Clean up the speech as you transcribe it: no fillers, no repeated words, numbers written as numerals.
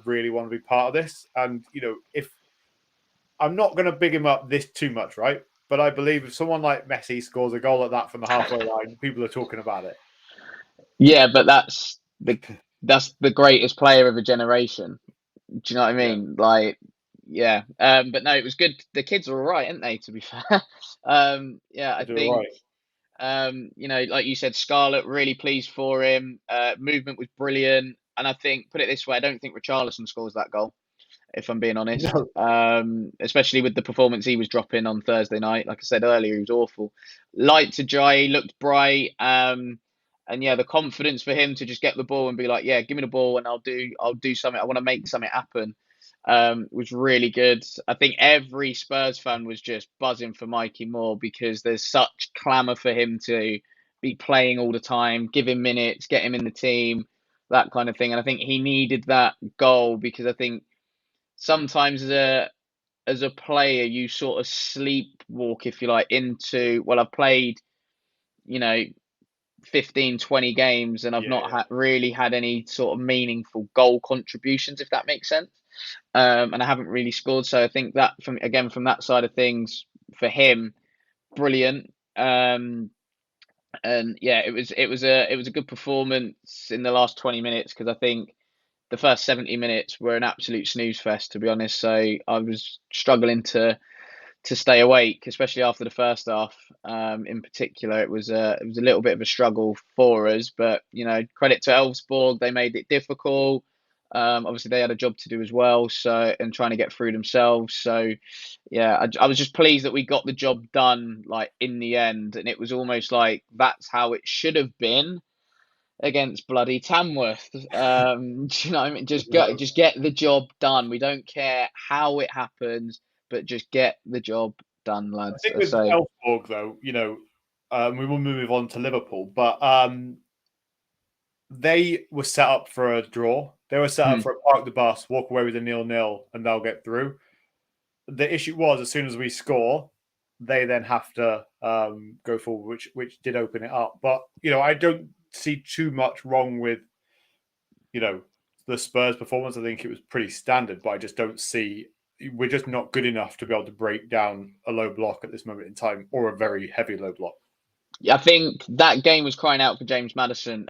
really want to be part of this. And, if I'm not going to big him up this too much, right? But I believe if someone like Messi scores a goal like that from the halfway line, people are talking about it. Yeah, but that's the greatest player of a generation. Do you know what I Yeah, mean? Like, yeah. But no, it was good. The kids are all right, aren't they? To be fair. Yeah, I they do all think right. like you said, Scarlett, really pleased for him. Movement was brilliant, and I think, put it this way, I don't think Richarlison scores that goal, if I'm being honest. No, Especially with the performance he was dropping on Thursday night. Like I said earlier, he was awful. Light to dry, he looked bright. And yeah, the confidence for him to just get the ball and be like, yeah, give me the ball and I'll do something. I want to make something happen. Was really good. I think every Spurs fan was just buzzing for Mikey Moore because there's such clamour for him to be playing all the time, give him minutes, get him in the team, that kind of thing. And I think he needed that goal because I think sometimes as a player you sort of sleepwalk, if you like, into, well, I've played, you know 15, 20 games and I've yeah, not yeah. really had any sort of meaningful goal contributions, if that makes sense. And I haven't really scored, so I think that, from that side of things, for him, brilliant. And yeah, it was a good performance in the last 20 minutes, because I think the first 70 minutes were an absolute snooze fest, to be honest. So I was struggling to stay awake, especially after the first half. In particular, it was a little bit of a struggle for us, but credit to Elfsborg, they made it difficult. Obviously, they had a job to do as well, so, and trying to get through themselves. So, yeah, I was just pleased that we got the job done, like, in the end, and it was almost like that's how it should have been against bloody Tamworth. Do you know what I mean? No. Just get the job done. We don't care how it happens, but just get the job done, I lads. think with So, Elfsborg, though, we will move on to Liverpool, but they were set up for a draw. They were set up hmm, for a park the bus, walk away with a 0-0, and they'll get through. The issue was, as soon as we score, they then have to go forward, which did open it up. But I don't see too much wrong with you know the Spurs performance. I think it was pretty standard, but I just don't see we're just not good enough to be able to break down a low block at this moment in time, or a very heavy low block. I think that game was crying out for James Maddison.